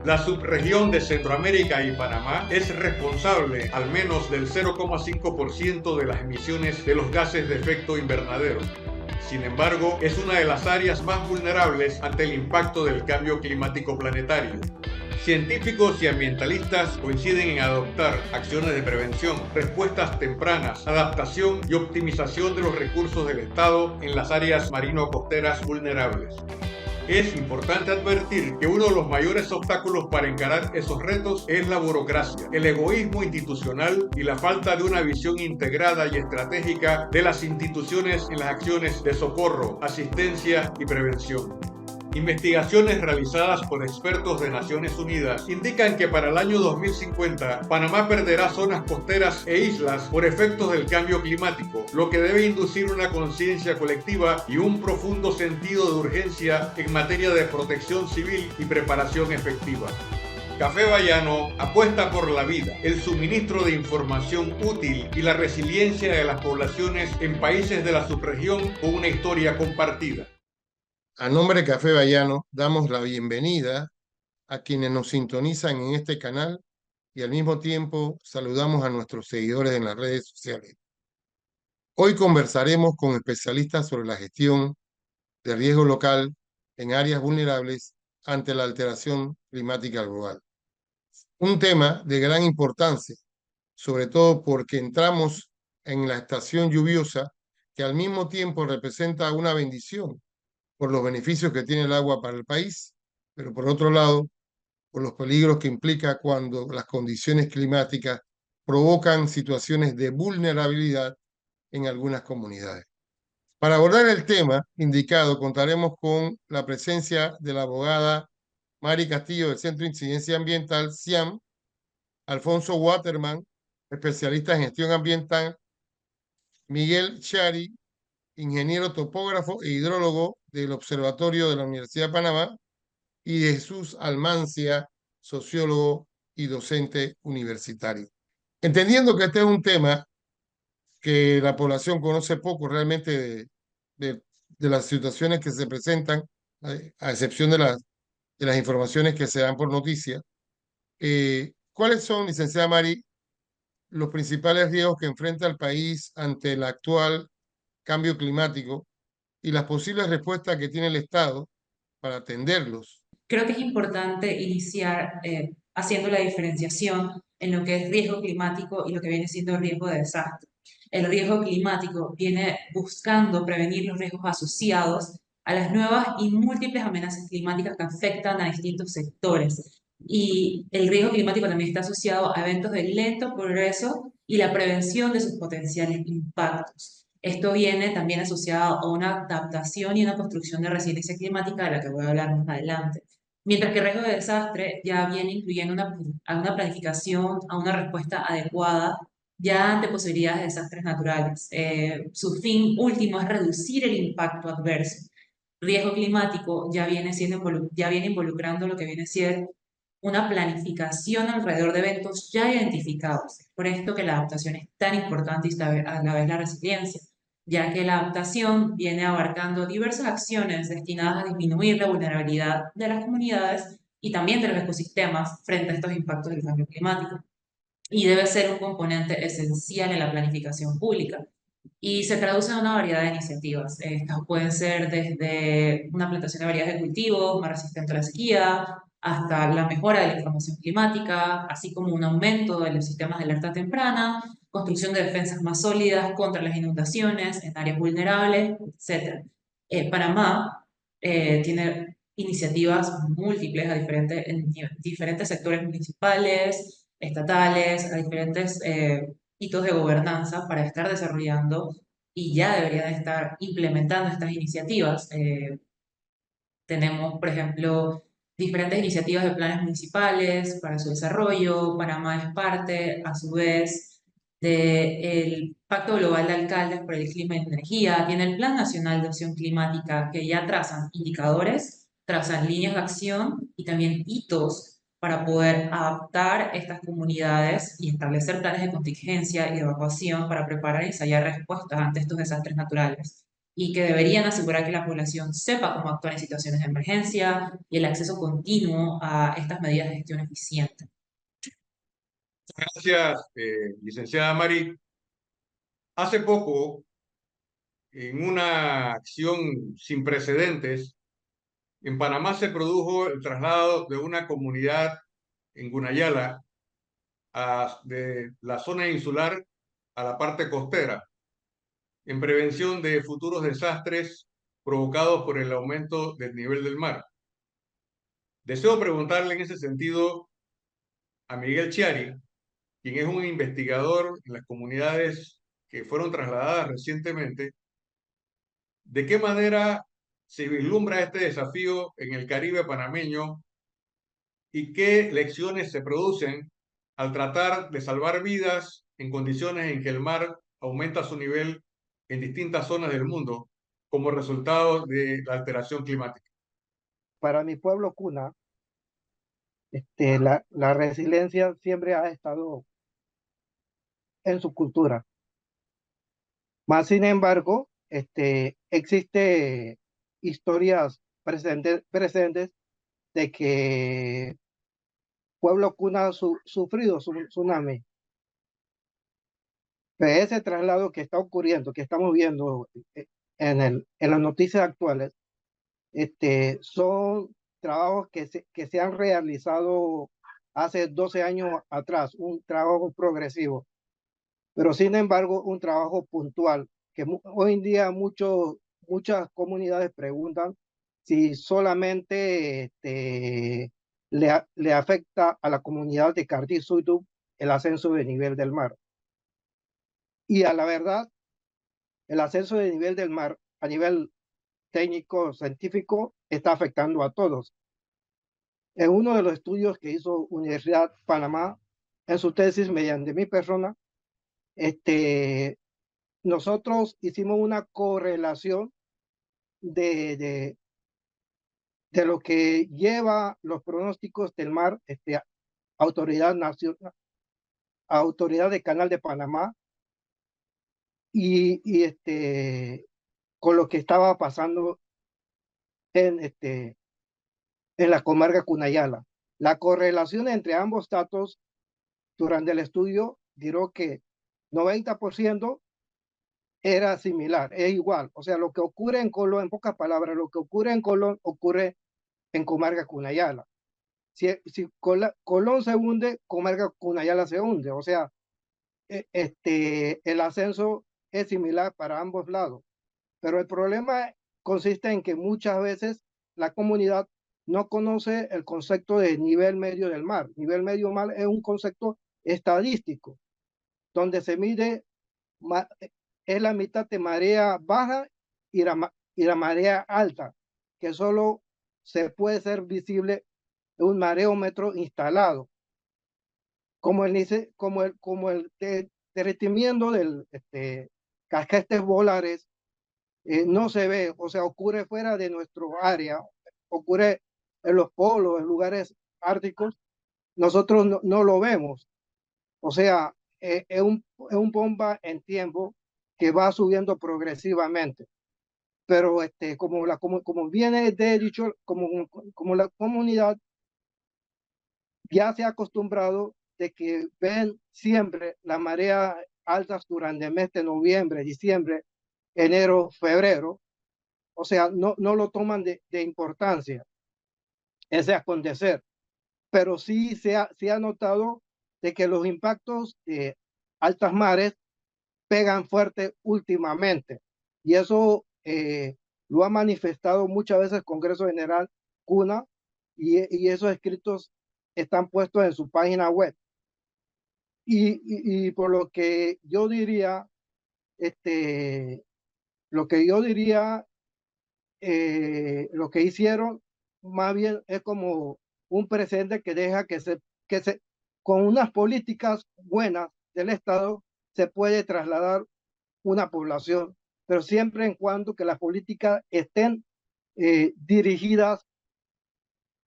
La subregión de Centroamérica y Panamá es responsable al menos del 0,5% de las emisiones de los gases de efecto invernadero. Sin embargo, es una de las áreas más vulnerables ante el impacto del cambio climático planetario. Científicos y ambientalistas coinciden en adoptar acciones de prevención, respuestas tempranas, adaptación y optimización de los recursos del Estado en las áreas marino-costeras vulnerables. Es importante advertir que uno de los mayores obstáculos para encarar esos retos es la burocracia, el egoísmo institucional y la falta de una visión integrada y estratégica de las instituciones en las acciones de socorro, asistencia y prevención. Investigaciones realizadas por expertos de Naciones Unidas indican que para el año 2050 Panamá perderá zonas costeras e islas por efectos del cambio climático, lo que debe inducir una conciencia colectiva y un profundo sentido de urgencia en materia de protección civil y preparación efectiva. Café Bayano apuesta por la vida, el suministro de información útil y la resiliencia de las poblaciones en países de la subregión con una historia compartida. A nombre de Café Bayano, damos la bienvenida a quienes nos sintonizan en este canal y al mismo tiempo saludamos a nuestros seguidores en las redes sociales. Hoy conversaremos con especialistas sobre la gestión de riesgo local en áreas vulnerables ante la alteración climática global. Un tema de gran importancia, sobre todo porque entramos en la estación lluviosa que al mismo tiempo representa una bendición por los beneficios que tiene el agua para el país, pero por otro lado, por los peligros que implica cuando las condiciones climáticas provocan situaciones de vulnerabilidad en algunas comunidades. Para abordar el tema indicado, contaremos con la presencia de la abogada Mari Castillo del Centro de Incidencia Ambiental, CIAM, Alfonso Waterman, especialista en gestión ambiental, Miguel Chari, ingeniero topógrafo e hidrólogo del Observatorio de la Universidad de Panamá, y de Jesús Almancia, sociólogo y docente universitario. Entendiendo que este es un tema que la población conoce poco realmente de las situaciones que se presentan, a excepción de las informaciones que se dan por noticia, ¿cuáles son, licenciada Mari, los principales riesgos que enfrenta el país ante el actual cambio climático y las posibles respuestas que tiene el Estado para atenderlos? Creo que es importante iniciar haciendo la diferenciación en lo que es riesgo climático y lo que viene siendo riesgo de desastre. El riesgo climático viene buscando prevenir los riesgos asociados a las nuevas y múltiples amenazas climáticas que afectan a distintos sectores. Y el riesgo climático también está asociado a eventos de lento progreso y la prevención de sus potenciales impactos. Esto viene también asociado a una adaptación y una construcción de resiliencia climática de la que voy a hablar más adelante. Mientras que el riesgo de desastre ya viene incluyendo a una planificación, a una respuesta adecuada ya ante posibilidades de desastres naturales. Su fin último es reducir el impacto adverso. Riesgo climático ya viene involucrando lo que viene siendo una planificación alrededor de eventos ya identificados. Por esto que la adaptación es tan importante y a la vez la resiliencia, ya que la adaptación viene abarcando diversas acciones destinadas a disminuir la vulnerabilidad de las comunidades y también de los ecosistemas frente a estos impactos del cambio climático. Y debe ser un componente esencial en la planificación pública. Y se traduce en una variedad de iniciativas. Estas pueden ser desde una plantación de variedades de cultivos más resistente a la sequía, hasta la mejora de la información climática, así como un aumento de los sistemas de alerta temprana, construcción de defensas más sólidas contra las inundaciones en áreas vulnerables, etc. Panamá tiene iniciativas múltiples en diferentes sectores municipales, estatales, a diferentes hitos de gobernanza para estar desarrollando y ya deberían estar implementando estas iniciativas. Tenemos, por ejemplo, diferentes iniciativas de planes municipales para su desarrollo. Panamá es parte, a su vez, del Pacto Global de Alcaldes por el Clima y la Energía. Tiene el Plan Nacional de Acción Climática, que ya trazan indicadores, trazan líneas de acción y también hitos para poder adaptar estas comunidades y establecer planes de contingencia y de evacuación para preparar y ensayar respuestas ante estos desastres naturales. y que deberían asegurar que la población sepa cómo actuar en situaciones de emergencia y el acceso continuo a estas medidas de gestión eficiente. Gracias, licenciada Mari. Hace poco, en una acción sin precedentes, en Panamá se produjo el traslado de una comunidad en Gunayala de la zona insular a la parte costera, en prevención de futuros desastres provocados por el aumento del nivel del mar. Deseo preguntarle en ese sentido a Miguel Chiari, quien es un investigador en las comunidades que fueron trasladadas recientemente, ¿de qué manera se vislumbra este desafío en el Caribe panameño y qué lecciones se producen al tratar de salvar vidas en condiciones en que el mar aumenta su nivel en distintas zonas del mundo como resultado de la alteración climática? Para mi pueblo cuna, la resiliencia siempre ha estado en su cultura. Más sin embargo, existe historias presentes de que pueblo cuna ha sufrido su tsunami. Pero ese traslado que está ocurriendo, que estamos viendo en las noticias actuales, son trabajos que se han realizado hace 12 años atrás, un trabajo progresivo, pero sin embargo un trabajo puntual, que hoy en día muchas comunidades preguntan si solamente le afecta a la comunidad de Cardí Suitub el ascenso de nivel del mar. Y a la verdad, el ascenso de nivel del mar a nivel técnico, científico, está afectando a todos. En uno de los estudios que hizo Universidad Panamá, en su tesis mediante mi persona, nosotros hicimos una correlación de, de lo que lleva los pronósticos del mar, autoridad nacional, autoridad del Canal de Panamá, y con lo que estaba pasando en, en la comarca Cunayala. La correlación entre ambos datos durante el estudio dio que 90% era similar, es igual. O sea, lo que ocurre en Colón, en pocas palabras, lo que ocurre en Colón ocurre en comarca Cunayala. Si Colón se hunde, comarca Cunayala se hunde. O sea, el ascenso es similar para ambos lados. Pero el problema consiste en que muchas veces la comunidad no conoce el concepto de nivel medio del mar. Nivel medio del mar es un concepto estadístico, donde se mide, es la mitad de marea baja y la marea alta, que solo se puede ser visible en un mareómetro instalado, como el derretimiento del casquetes polares. No se ve, o sea, ocurre fuera de nuestro área, ocurre en los polos, en lugares árticos, nosotros no lo vemos. O sea, es un bomba en tiempo que va subiendo progresivamente. Pero como viene de dicho, como la comunidad ya se ha acostumbrado de que ven siempre las mareas altas durante el mes de noviembre, diciembre, enero, febrero, o sea, no lo toman de importancia ese acontecer, pero sí se ha notado de que los impactos de altas mares pegan fuerte últimamente, y eso lo ha manifestado muchas veces el Congreso General CUNA, y esos escritos están puestos en su página web. Y por lo que yo diría, lo que yo diría, lo que hicieron más bien es como un precedente que deja con unas políticas buenas del Estado se puede trasladar una población, pero siempre en cuanto que las políticas estén dirigidas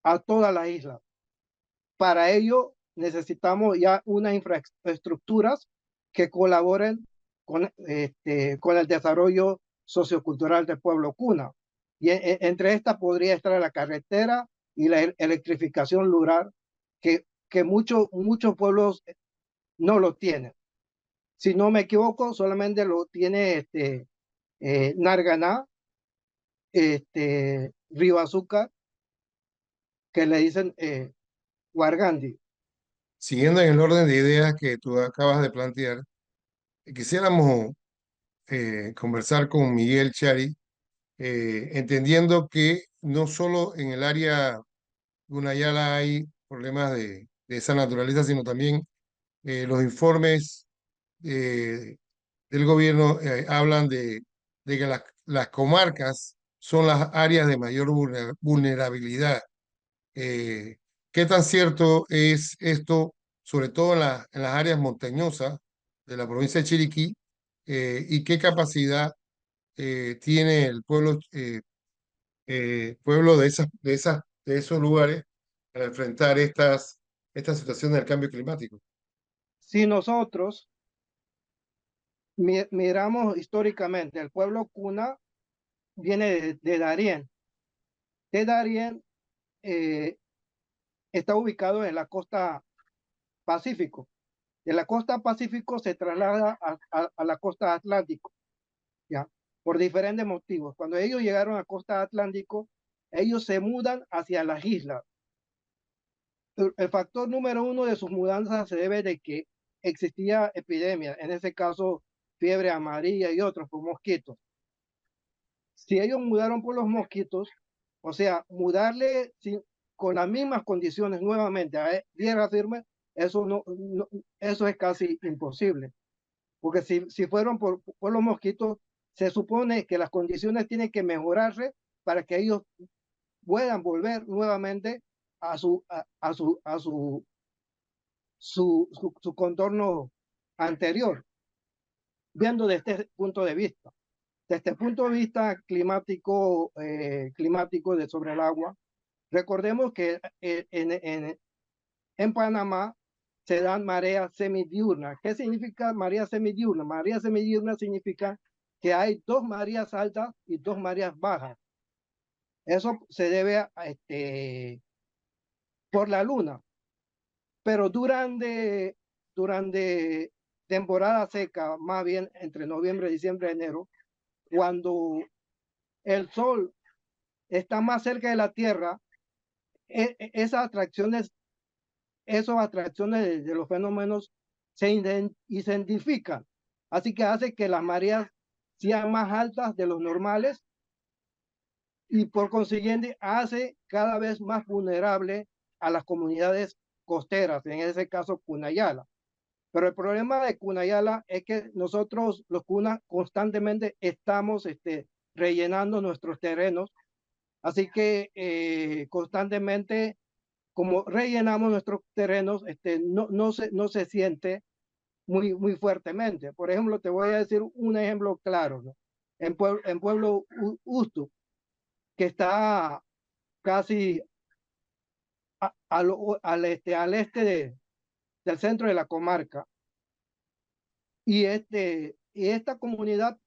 a toda la isla. Para ello necesitamos ya unas infraestructuras que colaboren con el desarrollo sociocultural del pueblo cuna. Y entre estas podría estar la carretera y la electrificación rural, que muchos pueblos no lo tienen. Si no me equivoco, solamente lo tiene Narganá, Río Azúcar, que le dicen Huargandi. Siguiendo en el orden de ideas que tú acabas de plantear, quisiéramos conversar con Miguel Chari, entendiendo que no solo en el área Gunayala hay problemas de esa naturaleza, sino también los informes del gobierno hablan de que las comarcas son las áreas de mayor vulnerabilidad. Eh, ¿Qué tan cierto es esto, sobre todo en las áreas montañosas de la provincia de Chiriquí? ¿Y qué capacidad tiene el pueblo de esos lugares para enfrentar esta situación del cambio climático? Si nosotros miramos históricamente, el pueblo cuna viene de Darién. De Darién está ubicado en la costa Pacífico. De la costa Pacífico se traslada a la costa Atlántico, ¿ya? Por diferentes motivos. Cuando ellos llegaron a costa Atlántico, ellos se mudan hacia las islas. El factor número uno de sus mudanzas se debe de que existía epidemia, en ese caso fiebre amarilla y otros por mosquitos. Si ellos mudaron por los mosquitos, o sea, mudarle con las mismas condiciones nuevamente a tierra firme, eso, eso es casi imposible. Porque si fueron por los mosquitos, se supone que las condiciones tienen que mejorarse para que ellos puedan volver nuevamente a su contorno anterior, viendo desde este punto de vista. Desde el punto de vista climático de sobre el agua, recordemos que en Panamá se dan mareas semidiurnas. ¿Qué significa marea semidiurna? Marea semidiurna significa que hay dos mareas altas y dos mareas bajas. Eso se debe por la luna. Pero durante temporada seca, más bien entre noviembre, diciembre, enero, cuando el sol está más cerca de la Tierra, esas atracciones de los fenómenos se intensifican. Así que hace que las mareas sean más altas de los normales y por consiguiente hace cada vez más vulnerable a las comunidades costeras, en ese caso Cunayala. Pero el problema de Cunayala es que nosotros los cunas constantemente estamos rellenando nuestros terrenos, así que constantemente como rellenamos nuestros terrenos, no se siente muy fuertemente. Por ejemplo, te voy a decir un ejemplo claro, ¿no? En Pueblo Usto, que está casi al este del centro de la comarca. Y esta comunidad,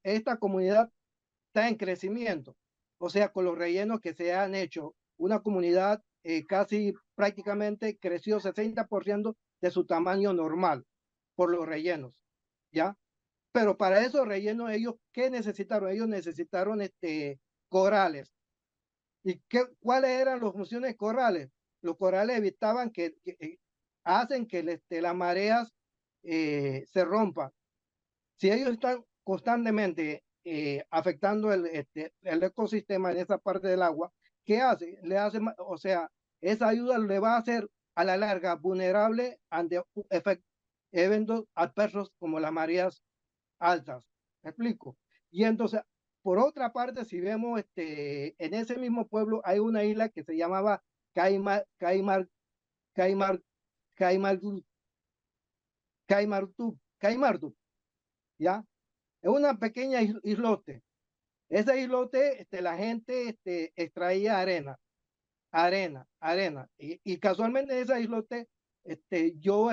esta comunidad está en crecimiento. O sea, con los rellenos que se han hecho, una comunidad casi prácticamente creció 60% de su tamaño normal por los rellenos, ¿ya? Pero para esos rellenos, ellos, ¿qué necesitaron? Ellos necesitaron corales. ¿Y cuáles eran las funciones corales? Los corales evitaban hacen que las mareas se rompan. Si ellos están constantemente afectando el ecosistema en esa parte del agua, ¿qué hace? O sea, esa ayuda le va a hacer a la larga vulnerable ante eventos adversos como las mareas altas. ¿Me explico? Y entonces, por otra parte, si vemos en ese mismo pueblo hay una isla que se llamaba Caimar, Caimar, Caimar, Caimar, Caimartu, ¿ya? Es una pequeña islote. Ese islote, la gente extraía arena. Y casualmente en ese islote, yo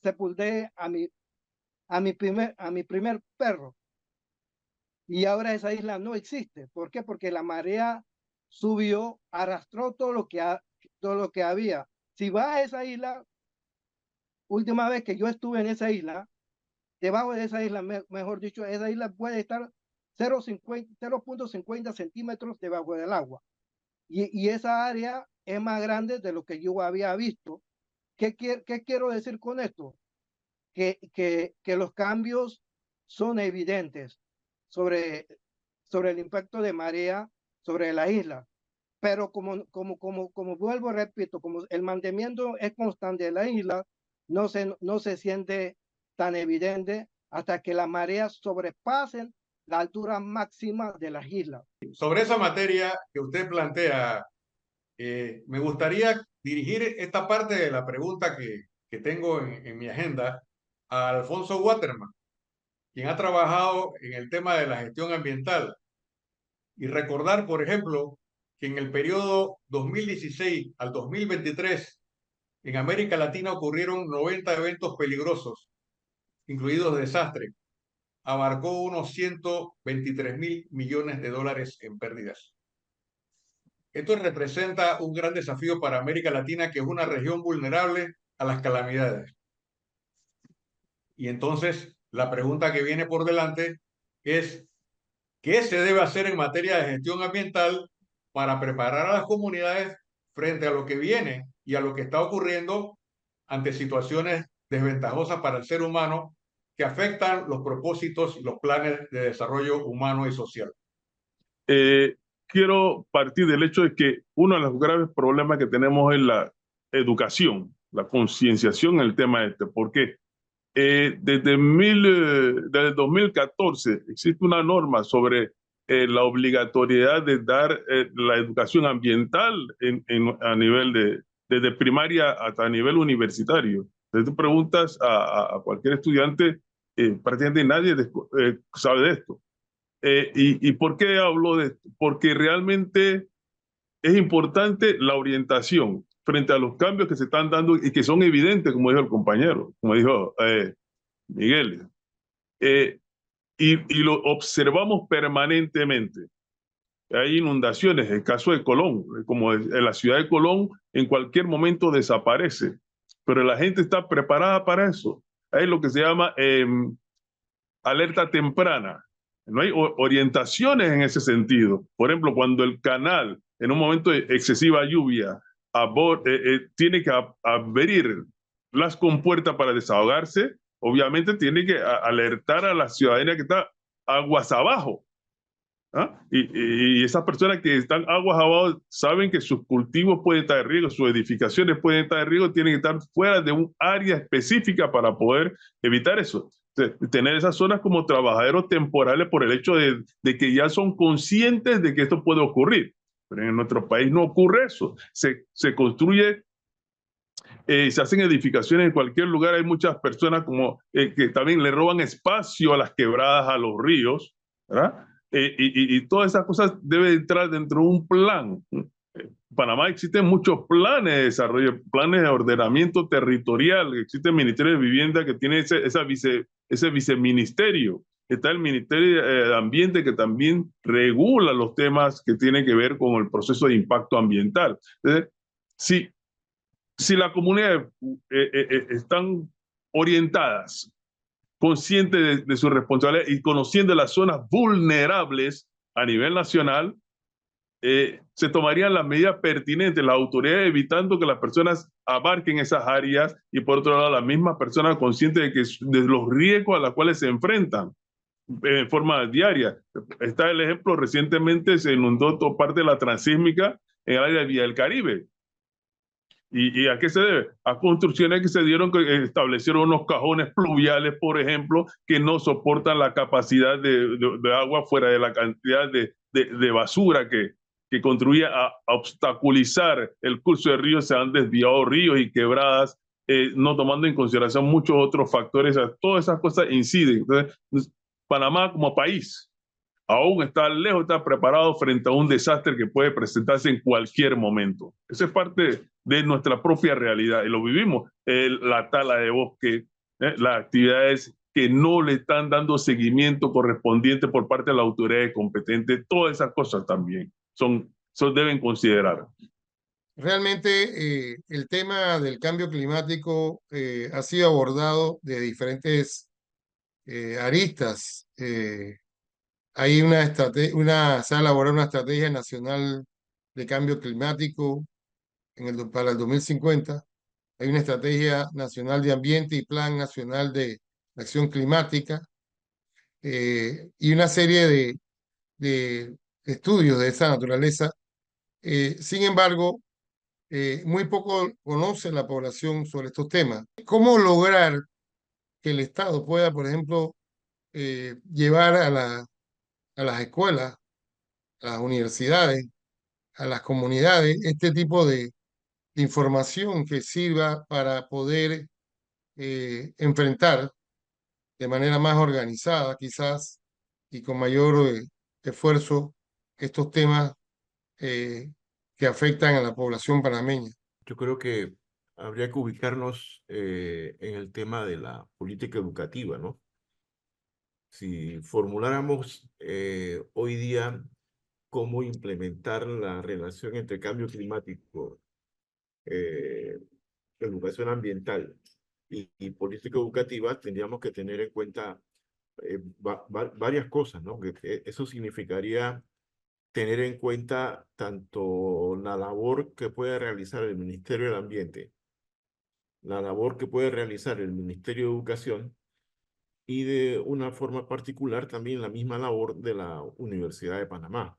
sepulté a mi primer perro. y ahora esa isla no existe. ¿Por qué? Porque la marea subió, arrastró todo lo que había. Si vas a esa isla, última vez que yo estuve en esa isla, debajo de esa isla, mejor dicho, esa isla puede estar 0.50 centímetros debajo del agua. Y esa área es más grande de lo que yo había visto. ¿Qué quiero decir con esto? Que los cambios son evidentes sobre el impacto de marea sobre la isla. Pero como vuelvo, repito, como el mantenimiento es constante de la isla, no se siente tan evidente hasta que las mareas sobrepasen la altura máxima de las islas. Sobre esa materia que usted plantea, me gustaría dirigir esta parte de la pregunta que tengo en mi agenda a Alfonso Waterman, quien ha trabajado en el tema de la gestión ambiental. Y recordar, por ejemplo, que en el periodo 2016 al 2023, en América Latina ocurrieron 90 eventos peligrosos, incluidos desastres. Abarcó unos 123.000 millones de dólares en pérdidas. Esto representa un gran desafío para América Latina, que es una región vulnerable a las calamidades. Y entonces, la pregunta que viene por delante es, ¿qué se debe hacer en materia de gestión ambiental para preparar a las comunidades frente a lo que viene y a lo que está ocurriendo ante situaciones desventajosas para el ser humano que afectan los propósitos y los planes de desarrollo humano y social? Quiero partir del hecho de que uno de los graves problemas que tenemos es la educación, la concienciación en el tema este, porque desde 2014 existe una norma sobre la obligatoriedad de dar la educación ambiental a nivel desde primaria hasta nivel universitario. Entonces tú preguntas a cualquier estudiante, prácticamente nadie sabe de esto. ¿Y por qué hablo de esto? Porque realmente es importante la orientación frente a los cambios que se están dando y que son evidentes, como dijo el compañero, como dijo Miguel. Y lo observamos permanentemente. Hay inundaciones, el caso de Colón, como en la ciudad de Colón, en cualquier momento desaparece, pero la gente está preparada para eso. Hay lo que se llama alerta temprana. No hay orientaciones en ese sentido. Por ejemplo, cuando el canal, en un momento de excesiva lluvia, tiene que abrir las compuertas para desahogarse, obviamente tiene que alertar a la ciudadanía que está aguas abajo. ¿Ah? Y esas personas que están aguas abajo saben que sus cultivos pueden estar en riesgo, sus edificaciones pueden estar en riesgo, tienen que estar fuera de un área específica para poder evitar eso. Tener esas zonas como trabajaderos temporales por el hecho de que ya son conscientes de que esto puede ocurrir. Pero en nuestro país no ocurre eso. Se construye, se hacen edificaciones en cualquier lugar. Hay muchas personas que también le roban espacio a las quebradas, a los ríos, ¿verdad? Y todas esas cosas deben entrar dentro de un plan. En Panamá existen muchos planes de desarrollo, planes de ordenamiento territorial. Existe el Ministerio de Vivienda que tiene ese viceministerio. Está el Ministerio de Ambiente que también regula los temas que tienen que ver con el proceso de impacto ambiental. Entonces, si las comunidades están orientadas, conscientes de su responsabilidad y conociendo las zonas vulnerables a nivel nacional, se tomarían las medidas pertinentes, las autoridades evitando que las personas abarquen esas áreas y por otro lado las mismas personas conscientes de los riesgos a los cuales se enfrentan en forma diaria. Está el ejemplo, recientemente se inundó toda parte de la transísmica en el área de Villa del Caribe. ¿Y a qué se debe? A construcciones que se dieron, que establecieron unos cajones pluviales, por ejemplo, que no soportan la capacidad de agua fuera de la cantidad de basura que contribuye a obstaculizar el curso de ríos. Se han desviado ríos y quebradas, no tomando en consideración muchos otros factores. Todas esas cosas inciden. Entonces, Panamá como país aún está lejos, está preparado frente a un desastre que puede presentarse en cualquier momento. Esa es parte de nuestra propia realidad y lo vivimos. La tala de bosque, las actividades que no le están dando seguimiento correspondiente por parte de la autoridad competente. Todas esas cosas también deben considerar. Realmente el tema del cambio climático ha sido abordado de diferentes aristas. Hay se ha elaborado una estrategia nacional de cambio climático para el 2050. Hay una estrategia nacional de ambiente y plan nacional de acción climática y una serie de estudios de esa naturaleza. Sin embargo, muy poco conoce la población sobre estos temas. ¿Cómo lograr que el Estado pueda, por ejemplo, llevar a las escuelas, a las universidades, a las comunidades, este tipo de información que sirva para poder enfrentar de manera más organizada, quizás, y con mayor esfuerzo, estos temas eh, que afectan a la población panameña? Yo creo que habría que ubicarnos en el tema de la política educativa, ¿no? Si formuláramos hoy día cómo implementar la relación entre cambio climático, educación ambiental y política educativa, tendríamos que tener en cuenta varias cosas, ¿no? Que eso significaría tener en cuenta tanto la labor que puede realizar el Ministerio del Ambiente, la labor que puede realizar el Ministerio de Educación y de una forma particular también la misma labor de la Universidad de Panamá.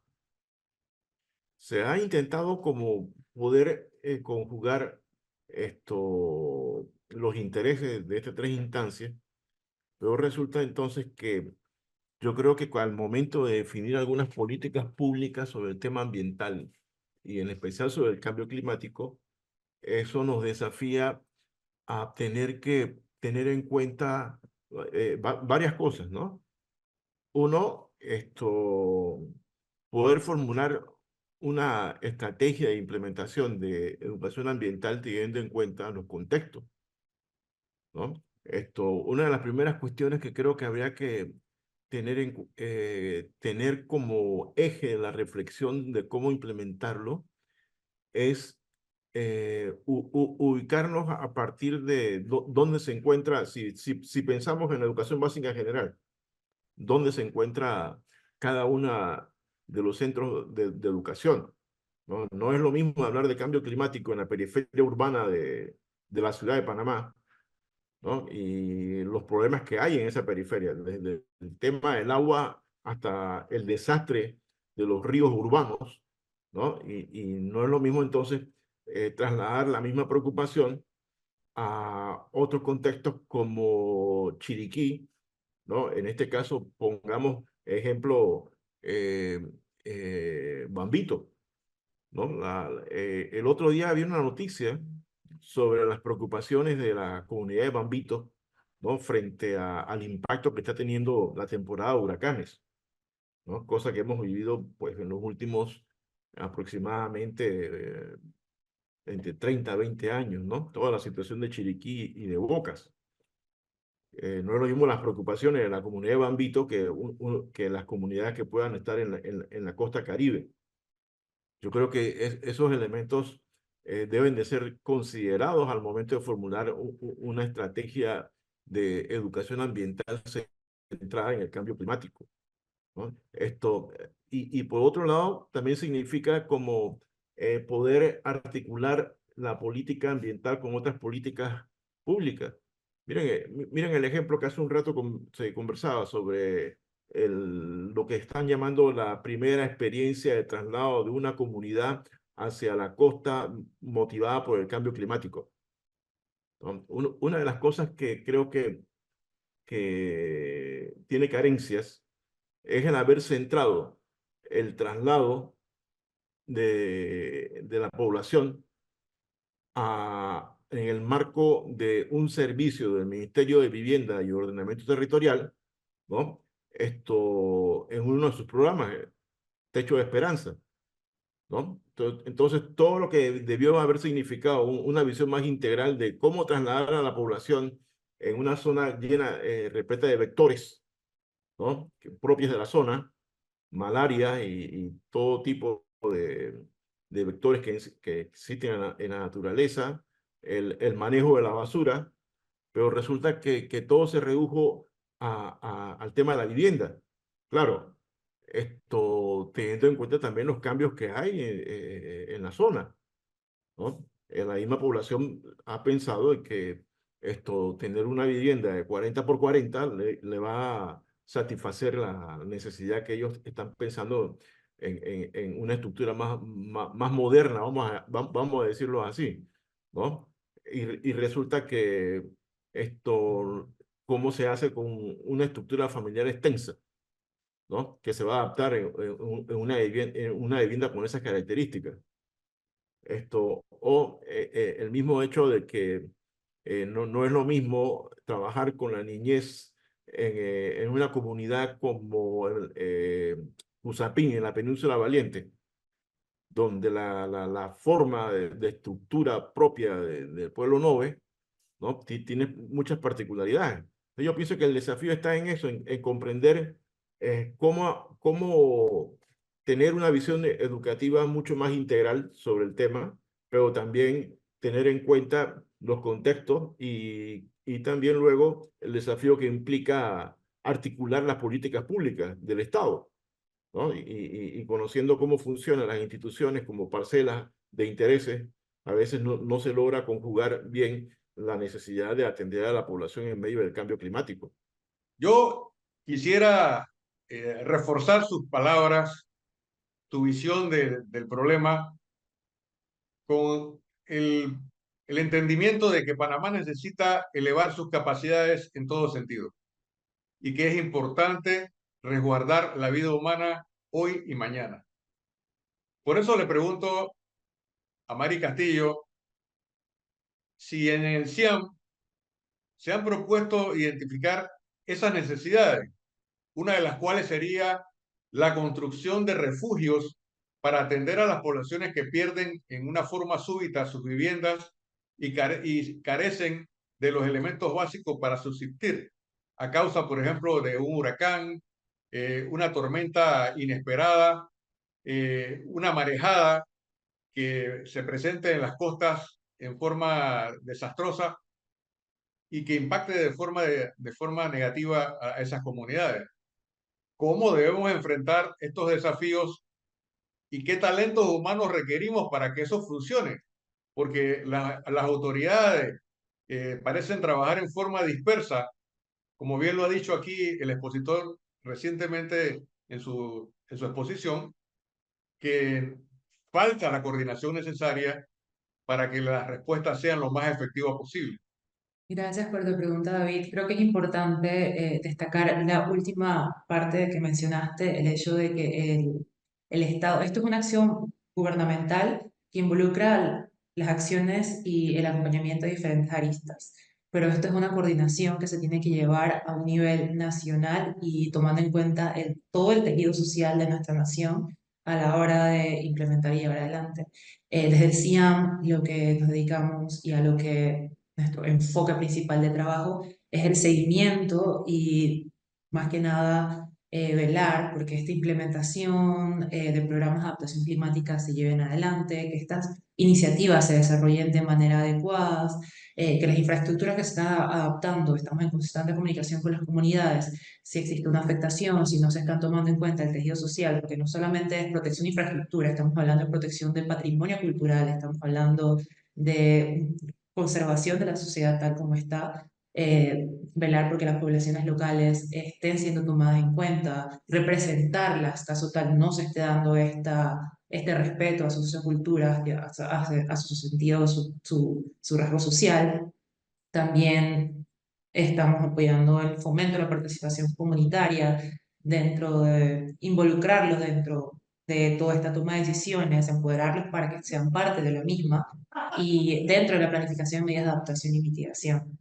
Se ha intentado como poder conjugar los intereses de estas tres instancias, pero resulta entonces que yo creo que al momento de definir algunas políticas públicas sobre el tema ambiental y en especial sobre el cambio climático, eso nos desafía a tener que tener en cuenta varias cosas, ¿no? Uno, poder formular una estrategia de implementación de educación ambiental teniendo en cuenta los contextos, ¿no? Una de las primeras cuestiones que creo que habría que tener como eje de la reflexión de cómo implementarlo es ubicarnos a partir de dónde se encuentra, si pensamos en la educación básica en general, dónde se encuentra cada una de los centros de educación, ¿no? No es lo mismo hablar de cambio climático en la periferia urbana de la ciudad de Panamá, ¿no? Y los problemas que hay en esa periferia, desde el tema del agua hasta el desastre de los ríos urbanos, ¿no? Y no es lo mismo entonces trasladar la misma preocupación a otros contextos como Chiriquí, ¿no? En este caso, pongamos ejemplo Bambito, ¿no? El otro día había una noticia sobre las preocupaciones de la comunidad de Bambito, ¿no? Frente al impacto que está teniendo la temporada de huracanes, ¿no? Cosa que hemos vivido pues, en los últimos aproximadamente entre 30 a 20 años, ¿no? Toda la situación de Chiriquí y de Bocas. No es lo mismo las preocupaciones de la comunidad de Bambito que las comunidades que puedan estar en la costa Caribe. Yo creo que esos elementos deben de ser considerados al momento de formular una estrategia de educación ambiental centrada en el cambio climático, ¿no? Y por otro lado, también significa como poder articular la política ambiental con otras políticas públicas. Miren el ejemplo que hace un rato se conversaba sobre lo que están llamando la primera experiencia de traslado de una comunidad hacia la costa motivada por el cambio climático, ¿no? Una de las cosas que creo que tiene carencias es el haber centrado el traslado de la población en el marco de un servicio del Ministerio de Vivienda y Ordenamiento Territorial, ¿no? En uno de sus programas, Techo de Esperanza, ¿no? Entonces, todo lo que debió haber significado una visión más integral de cómo trasladar a la población en una zona llena, repleta de vectores, ¿no? Propios de la zona, malaria y todo tipo de vectores que existen en la naturaleza, el manejo de la basura, pero resulta que todo se redujo al tema de la vivienda. Claro, esto teniendo en cuenta también los cambios que hay en la zona, ¿no? La misma población ha pensado en que tener una vivienda de 40 por 40 le va a satisfacer la necesidad que ellos están pensando en una estructura más moderna, vamos a decirlo así, ¿no? Y resulta que cómo se hace con una estructura familiar extensa, ¿no? Que se va a adaptar en una vivienda con esas características. El mismo hecho de que no es lo mismo trabajar con la niñez en una comunidad como Usapín, en la Península Valiente, donde la forma de estructura propia del pueblo Nove, ¿no? Tiene muchas particularidades. Yo pienso que el desafío está en eso, en comprender cómo tener una visión educativa mucho más integral sobre el tema, pero también tener en cuenta los contextos y también luego el desafío que implica articular las políticas públicas del Estado, ¿no? Y conociendo cómo funcionan las instituciones como parcelas de intereses, a veces no se logra conjugar bien la necesidad de atender a la población en medio del cambio climático. Yo quisiera reforzar sus palabras, tu visión del problema, con el entendimiento de que Panamá necesita elevar sus capacidades en todo sentido y que es importante resguardar la vida humana hoy y mañana. Por eso le pregunto a Mari Castillo si en el CIAM se han propuesto identificar esas necesidades, una de las cuales sería la construcción de refugios para atender a las poblaciones que pierden en una forma súbita sus viviendas y carecen de los elementos básicos para subsistir, a causa, por ejemplo, de un huracán, una tormenta inesperada, una marejada que se presente en las costas en forma desastrosa y que impacte de forma negativa a esas comunidades. ¿Cómo debemos enfrentar estos desafíos y qué talentos humanos requerimos para que eso funcione? Porque las autoridades parecen trabajar en forma dispersa, como bien lo ha dicho aquí el expositor recientemente en su exposición, que falta la coordinación necesaria para que las respuestas sean lo más efectivas posible. Gracias por tu pregunta, David. Creo que es importante destacar la última parte que mencionaste, el hecho de que el Estado, esto es una acción gubernamental que involucra las acciones y el acompañamiento de diferentes aristas, pero esto es una coordinación que se tiene que llevar a un nivel nacional y tomando en cuenta todo el tejido social de nuestra nación a la hora de implementar y llevar adelante. Desde el CIAM, lo que nos dedicamos y a lo que nuestro enfoque principal de trabajo es el seguimiento y más que nada velar porque esta implementación de programas de adaptación climática se lleven adelante, que estas iniciativas se desarrollen de manera adecuada, que las infraestructuras que se están adaptando, estamos en constante comunicación con las comunidades, si existe una afectación, si no se están tomando en cuenta el tejido social, porque no solamente es protección de infraestructura, estamos hablando de protección del patrimonio cultural, estamos hablando de conservación de la sociedad tal como está, velar porque las poblaciones locales estén siendo tomadas en cuenta, representarlas, caso tal no se esté dando este respeto a sus socioculturas, a su sentido, su rasgo social. También estamos apoyando el fomento de la participación comunitaria dentro de involucrarlos dentro de toda esta toma de decisiones, empoderarlos para que sean parte de la misma y dentro de la planificación de medidas de adaptación y mitigación.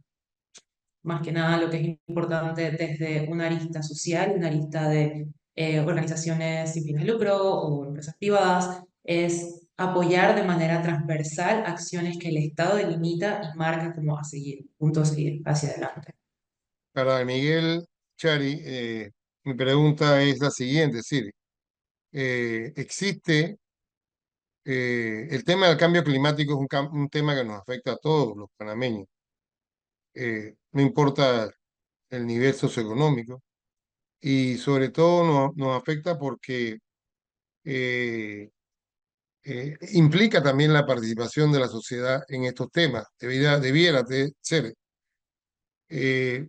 Más que nada lo que es importante desde una arista social, una arista de organizaciones sin fines de lucro o empresas privadas, es apoyar de manera transversal acciones que el Estado delimita y marca como a seguir, punto a seguir hacia adelante. Para Miguel Chari, mi pregunta es la siguiente, es decir, existe el tema del cambio climático es un tema que nos afecta a todos los panameños. No importa el nivel socioeconómico y sobre todo nos afecta porque eh, implica también la participación de la sociedad en estos temas. Debiera de ser. Eh,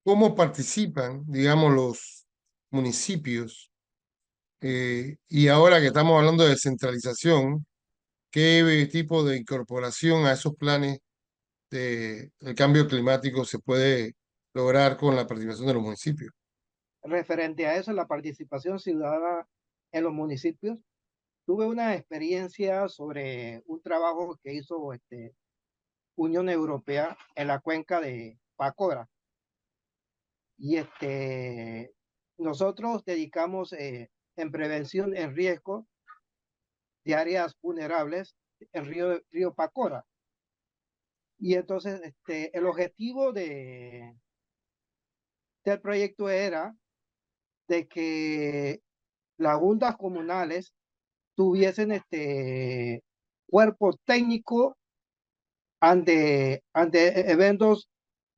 ¿Cómo participan, digamos, los municipios? Y ahora que estamos hablando de descentralización, ¿qué tipo de incorporación a esos planes del cambio climático se puede lograr con la participación de los municipios? Referente a eso, la participación ciudadana en los municipios, tuve una experiencia sobre un trabajo que hizo Unión Europea en la cuenca de Pacora. Y nosotros dedicamos en prevención en riesgo de áreas vulnerables en río Pacora. Y entonces el objetivo del proyecto era de que las juntas comunales tuviesen cuerpo técnico ante eventos,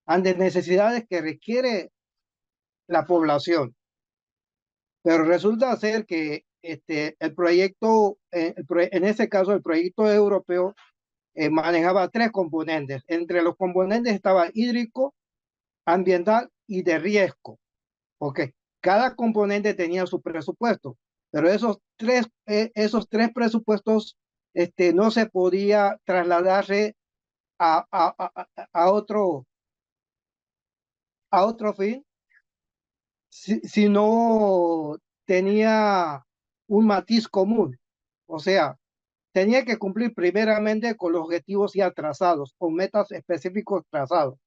ante necesidades que requiere la población. Pero resulta ser que el proyecto, en ese caso el proyecto europeo, manejaba 3 componentes. Entre los componentes estaba hídrico, ambiental y de riesgo. Ok, cada componente tenía su presupuesto, pero esos tres presupuestos no se podía trasladarse a otro fin si no tenía un matiz común. O sea, tenía que cumplir primeramente con los objetivos ya trazados, con metas específicos trazados.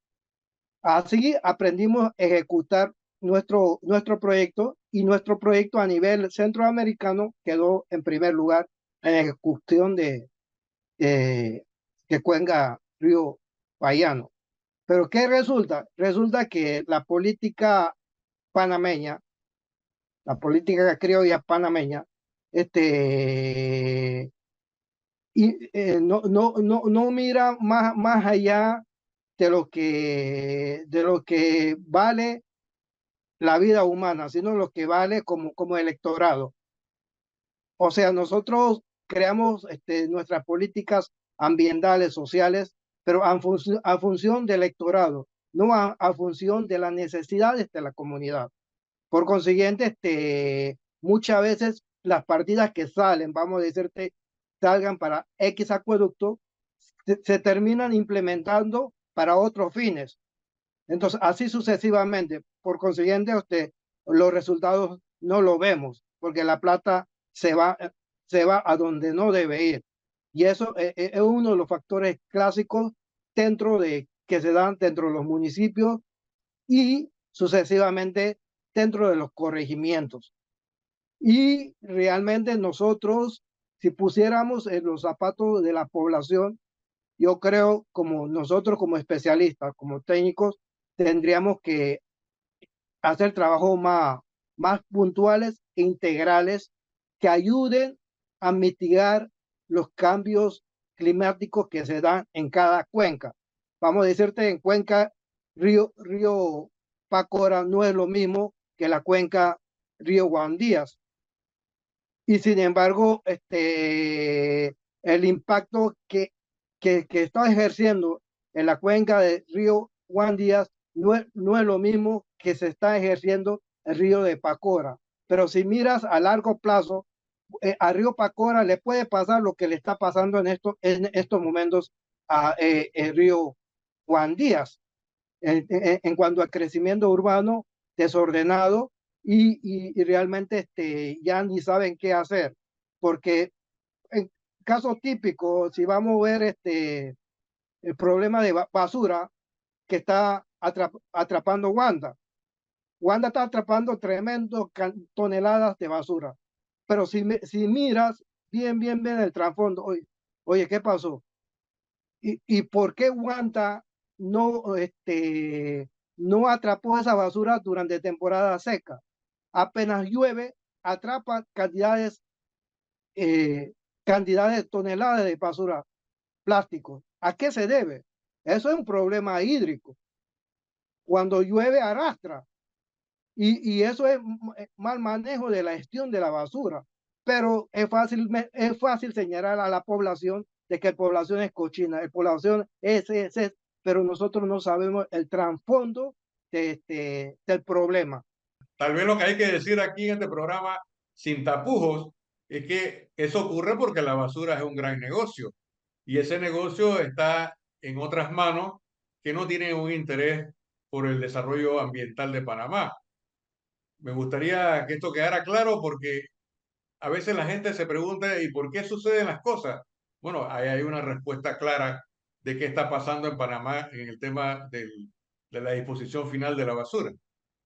Así aprendimos a ejecutar nuestro proyecto, y nuestro proyecto a nivel centroamericano quedó en primer lugar en ejecución de Cuenca Río Payano. Pero ¿qué resulta? Resulta que la política panameña, la política criolla panameña, no mira más allá de lo que vale la vida humana, sino lo que vale como electorado. O sea, nosotros creamos nuestras políticas ambientales, sociales, pero a función del electorado, no a función de las necesidades de la comunidad. Por consiguiente, muchas veces las partidas que salen, vamos a decirte, salgan para X acueducto, se terminan implementando para otros fines. Entonces, así sucesivamente. Por consiguiente, los resultados no lo vemos, porque la plata se va a donde no debe ir. Y eso es uno de los factores clásicos que se dan dentro de los municipios y sucesivamente dentro de los corregimientos. Y realmente nosotros, si pusiéramos en los zapatos de la población, yo creo, como nosotros como especialistas, como técnicos, tendríamos que hacer trabajos más puntuales e integrales que ayuden a mitigar los cambios climáticos que se dan en cada cuenca. Vamos a decirte, en Cuenca Río Pacora no es lo mismo que la cuenca Río Guandías. Y sin embargo, el impacto que está ejerciendo en la cuenca de Río Guandías no es lo mismo que se está ejerciendo en el río de Pacora. Pero si miras a largo plazo, a Río Pacora le puede pasar lo que le está pasando en estos momentos a el río Guandías, en cuanto al crecimiento urbano desordenado, y realmente ya ni saben qué hacer, porque en caso típico, si vamos a ver el problema de basura que está atrapando Wanda. Wanda está atrapando tremendas toneladas de basura. Pero si miras bien el trasfondo. Oye, ¿qué pasó? ¿Y por qué Guanta no atrapó esa basura durante temporada seca? Apenas llueve, atrapa cantidades de toneladas de basura plástico. ¿A qué se debe? Eso es un problema hídrico. Cuando llueve arrastra. Y eso es mal manejo de la gestión de la basura. Pero es fácil señalar a la población de que la población es cochina, la población es, pero nosotros no sabemos el trasfondo del problema. Tal vez lo que hay que decir aquí en este programa, sin tapujos, es que eso ocurre porque la basura es un gran negocio y ese negocio está en otras manos que no tienen un interés por el desarrollo ambiental de Panamá. Me gustaría que esto quedara claro porque a veces la gente se pregunta, ¿y por qué suceden las cosas? Bueno, ahí hay una respuesta clara de qué está pasando en Panamá en el tema de la disposición final de la basura.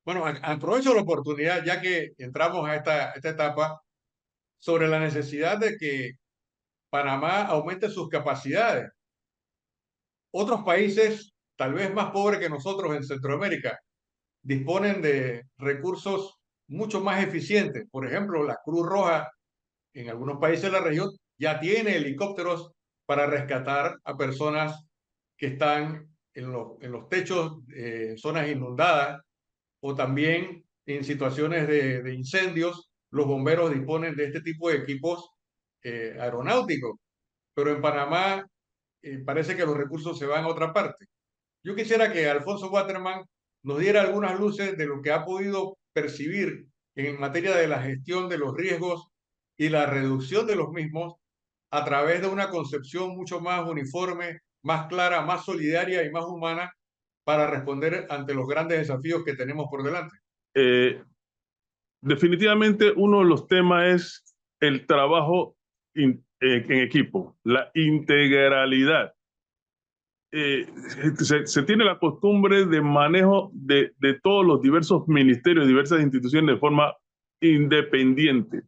Bueno, aprovecho la oportunidad, ya que entramos a esta etapa, sobre la necesidad de que Panamá aumente sus capacidades. Otros países, tal vez más pobres que nosotros en Centroamérica, disponen de recursos mucho más eficientes. Por ejemplo, la Cruz Roja en algunos países de la región ya tiene helicópteros para rescatar a personas que están en los techos, zonas inundadas, o también en situaciones de incendios, los bomberos disponen de este tipo de equipos aeronáuticos. Pero en Panamá parece que los recursos se van a otra parte. Yo quisiera que Alfonso Waterman nos diera algunas luces de lo que ha podido percibir en materia de la gestión de los riesgos y la reducción de los mismos a través de una concepción mucho más uniforme, más clara, más solidaria y más humana para responder ante los grandes desafíos que tenemos por delante. Definitivamente uno de los temas es el trabajo en equipo, la integralidad. Se tiene la costumbre de manejo de todos los diversos ministerios, diversas instituciones de forma independiente.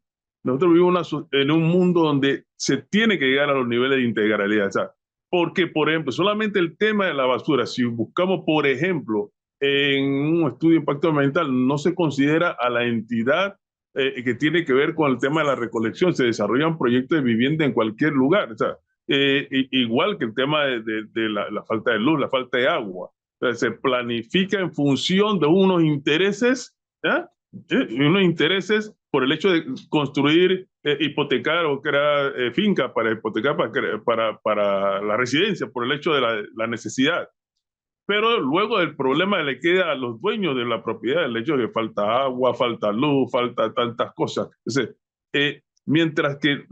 Nosotros vivimos en un mundo donde se tiene que llegar a los niveles de integralidad. O sea, porque, por ejemplo, solamente el tema de la basura, si buscamos, por ejemplo, en un estudio de impacto ambiental, no se considera a la entidad que tiene que ver con el tema de la recolección. Se desarrollan proyectos de vivienda en cualquier lugar. O sea, igual que el tema de la falta de luz, la falta de agua. O sea, se planifica en función de unos intereses, unos intereses por el hecho de construir, hipotecar o crear fincas para hipotecar para la residencia, por el hecho de la necesidad. Pero luego el problema le queda a los dueños de la propiedad, el hecho de que falta agua, falta luz, falta tantas cosas. Entonces, mientras que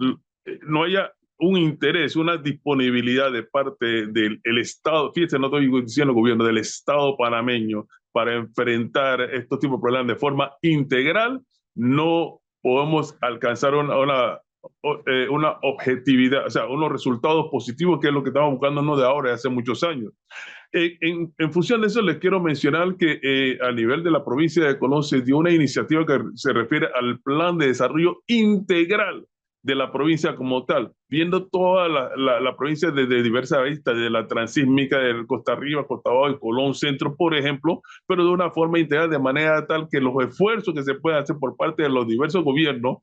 no haya un interés, una disponibilidad de parte del Estado, fíjense, no estoy diciendo el gobierno, del Estado panameño para enfrentar estos tipos de problemas de forma integral, no podemos alcanzar una objetividad, o sea, unos resultados positivos, que es lo que estamos buscando no de ahora, de hace muchos años. En función de eso, les quiero mencionar que a nivel de la provincia de Colón se dio una iniciativa que se refiere al plan de desarrollo integral de la provincia como tal, viendo toda la provincia desde diversas vistas, de la transísmica, de Costa Arriba, Costa Abajo y Colón Centro, por ejemplo, pero de una forma integral, de manera tal que los esfuerzos que se pueden hacer por parte de los diversos gobiernos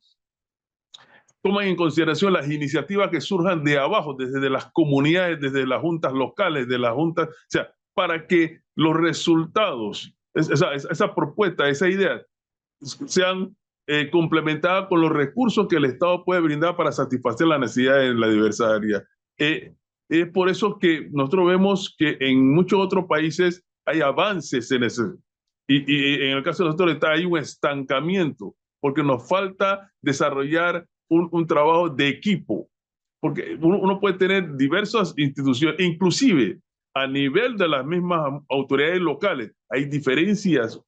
toman en consideración las iniciativas que surjan de abajo, desde las comunidades, desde las juntas locales, de las juntas, o sea, para que los resultados, esa propuesta, esa idea, sean complementadas con los recursos que el Estado puede brindar para satisfacer las necesidades en la diversa área. Es por eso que nosotros vemos que en muchos otros países hay avances en eso. Y en el caso de nosotros hay un estancamiento, porque nos falta desarrollar un trabajo de equipo, porque uno puede tener diversas instituciones, inclusive a nivel de las mismas autoridades locales, hay diferencias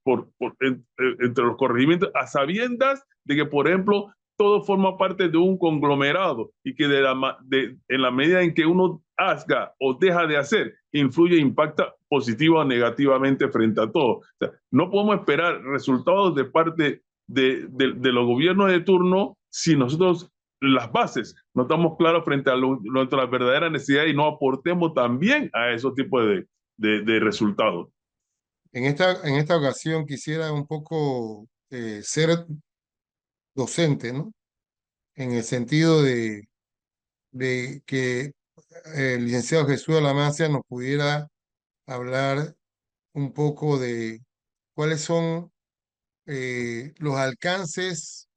entre los corregimientos, a sabiendas de que, por ejemplo, todo forma parte de un conglomerado y que en la medida en que uno haga o deja de hacer, influye e impacta positiva o negativamente frente a todo. O sea, no podemos esperar resultados de parte de los gobiernos de turno si nosotros las bases, no estamos claros frente a nuestras verdaderas necesidades y no aportemos también a esos tipos de resultados. En esta ocasión quisiera un poco ser docente, ¿no? En el sentido de que el licenciado Jesús Alamacia nos pudiera hablar un poco de cuáles son los alcances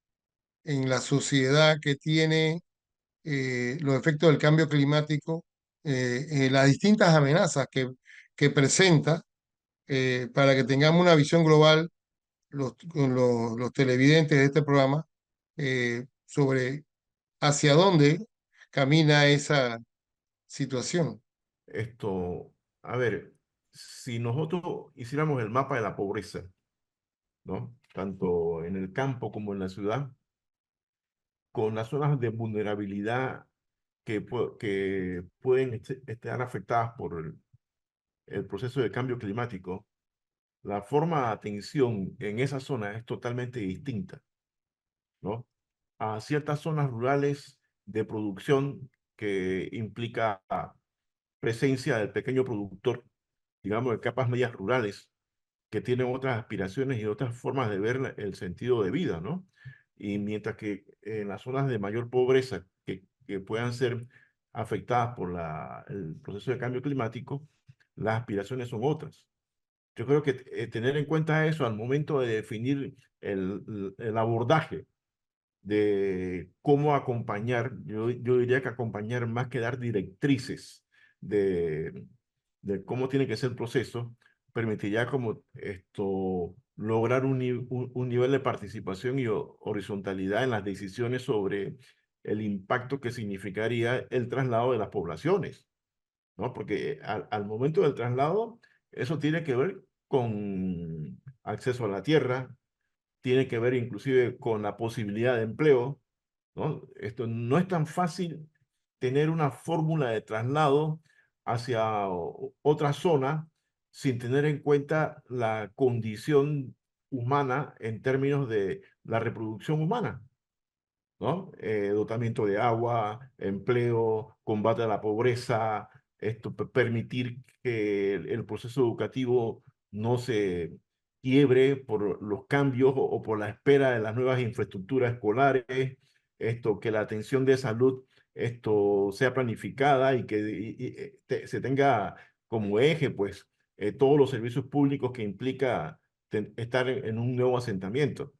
en la sociedad que tiene los efectos del cambio climático, las distintas amenazas que presenta, para que tengamos una visión global los televidentes de este programa, sobre hacia dónde camina esa situación. A ver, si nosotros hiciéramos el mapa de la pobreza, ¿no? Tanto en el campo como en la ciudad, con las zonas de vulnerabilidad que pueden estar afectadas por el proceso de cambio climático, la forma de atención en esa zona es totalmente distinta, ¿no? A ciertas zonas rurales de producción que implica presencia del pequeño productor, digamos, de capas medias rurales, que tienen otras aspiraciones y otras formas de ver el sentido de vida, ¿no? Y mientras que en las zonas de mayor pobreza que puedan ser afectadas por el proceso de cambio climático, las aspiraciones son otras. Yo creo que tener en cuenta eso al momento de definir el abordaje de cómo acompañar, yo diría que acompañar más que dar directrices de cómo tiene que ser el proceso, permitiría como lograr un nivel de participación y horizontalidad en las decisiones sobre el impacto que significaría el traslado de las poblaciones, ¿no? Porque al momento del traslado, eso tiene que ver con acceso a la tierra, tiene que ver inclusive con la posibilidad de empleo, ¿no? Esto no es tan fácil tener una fórmula de traslado hacia otra zona sin tener en cuenta la condición humana en términos de la reproducción humana, ¿no? Dotamiento de agua, empleo, combate a la pobreza, permitir que el proceso educativo no se quiebre por los cambios o por la espera de las nuevas infraestructuras escolares, que la atención de salud sea planificada y que se tenga como eje, pues, todos los servicios públicos que implica estar en un nuevo asentamiento,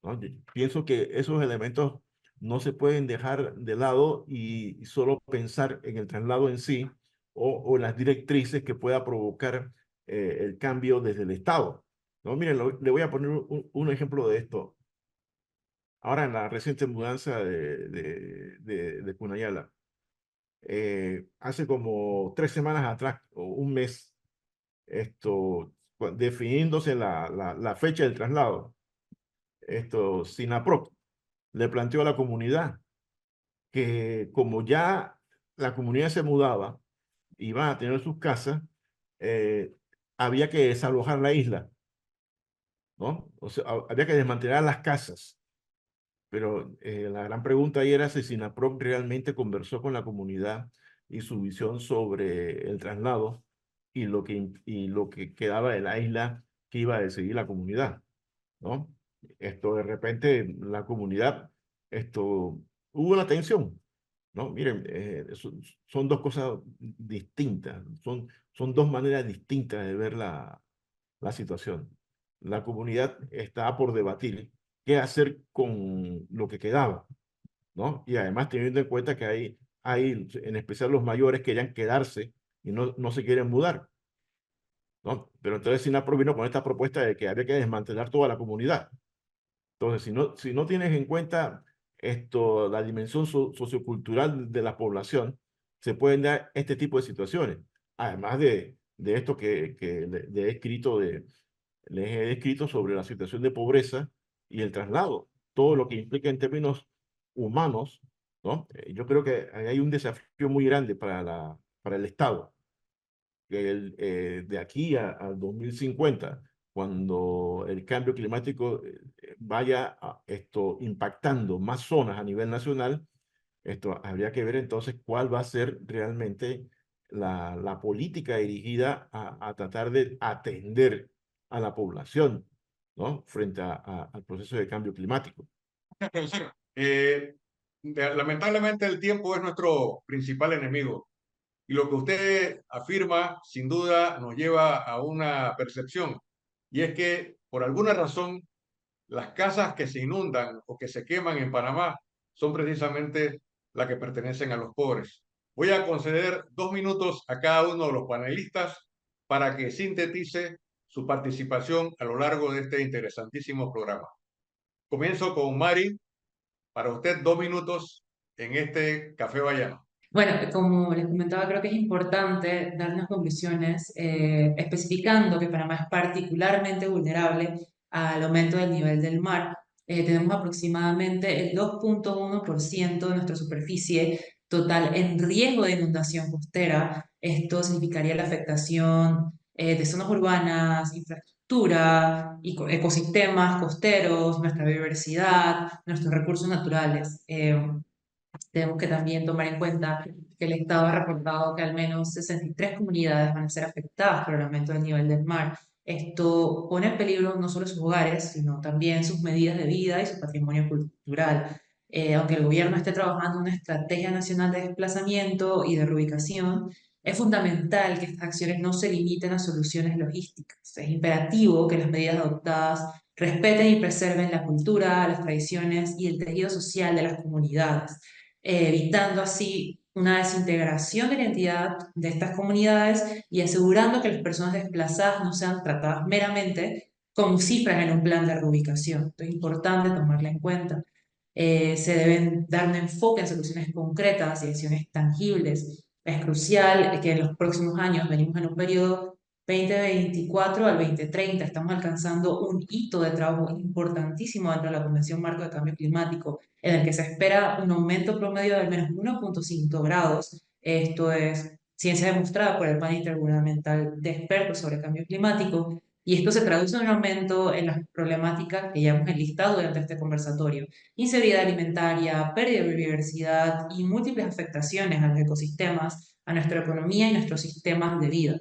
¿no? Yo pienso que esos elementos no se pueden dejar de lado y solo pensar en el traslado en sí o las directrices que pueda provocar el cambio desde el Estado, ¿no? Miren, le voy a poner un ejemplo de esto. Ahora en la reciente mudanza de Cunayala, hace como 3 semanas atrás o un mes, definiéndose la fecha del traslado, SINAPROC le planteó a la comunidad que como ya la comunidad se mudaba, iban a tener sus casas, había que desalojar la isla, ¿no? O sea, había que desmantelar las casas. Pero la gran pregunta ahí era si SINAPROC realmente conversó con la comunidad y su visión sobre el traslado y lo que quedaba de la isla que iba a decidir la comunidad, ¿no? De repente la comunidad, hubo una tensión, ¿no? Miren, son dos cosas distintas, son dos maneras distintas de ver la situación. La comunidad estaba por debatir qué hacer con lo que quedaba, ¿no? Y además teniendo en cuenta que hay en especial los mayores querían quedarse y no se quieren mudar, ¿no? Pero entonces SINAPROC vino con esta propuesta de que había que desmantelar toda la comunidad. Entonces, si no tienes en cuenta la dimensión sociocultural de la población, se pueden dar este tipo de situaciones. Además de esto que les he escrito sobre la situación de pobreza y el traslado, todo lo que implica en términos humanos, ¿no? Yo creo que hay un desafío muy grande para el Estado, que de aquí al 2050, cuando el cambio climático vaya impactando más zonas a nivel nacional, Esto habría que ver entonces cuál va a ser realmente la política dirigida a tratar de atender a la población, ¿no? Frente al proceso de cambio climático. Profesor, lamentablemente el tiempo es nuestro principal enemigo y lo que usted afirma sin duda nos lleva a una percepción y es que por alguna razón las casas que se inundan o que se queman en Panamá son precisamente las que pertenecen a los pobres. Voy a conceder 2 minutos a cada uno de los panelistas para que sintetice su participación a lo largo de este interesantísimo programa. Comienzo con Mari. Para usted, 2 minutos en este Café Bayano. Bueno, como les comentaba, creo que es importante dar unas conclusiones especificando que Panamá es particularmente vulnerable al aumento del nivel del mar. Tenemos aproximadamente el 2.1% de nuestra superficie total en riesgo de inundación costera. Esto significaría la afectación de zonas urbanas, infraestructura, ecosistemas costeros, nuestra biodiversidad, nuestros recursos naturales. Tenemos que también tomar en cuenta que el Estado ha reportado que al menos 63 comunidades van a ser afectadas por el aumento del nivel del mar. Esto pone en peligro no solo sus hogares, sino también sus medidas de vida y su patrimonio cultural. Aunque el gobierno esté trabajando en una estrategia nacional de desplazamiento y de reubicación, es fundamental que estas acciones no se limiten a soluciones logísticas. Es imperativo que las medidas adoptadas respeten y preserven la cultura, las tradiciones y el tejido social de las comunidades, evitando así una desintegración de la identidad de estas comunidades y asegurando que las personas desplazadas no sean tratadas meramente como cifras en un plan de reubicación. Esto es importante tomarla en cuenta. Se deben dar un enfoque en soluciones concretas y acciones tangibles. Es crucial que en los próximos años, venimos en un periodo 2024 al 2030, estamos alcanzando un hito de trabajo importantísimo dentro de la Convención Marco de Cambio Climático, en el que se espera un aumento promedio de al menos 1.5 grados. Esto es ciencia demostrada por el panel intergubernamental de expertos sobre cambio climático, y esto se traduce en un aumento en las problemáticas que ya hemos enlistado durante este conversatorio: inseguridad alimentaria, pérdida de biodiversidad y múltiples afectaciones a los ecosistemas, a nuestra economía y nuestros sistemas de vida.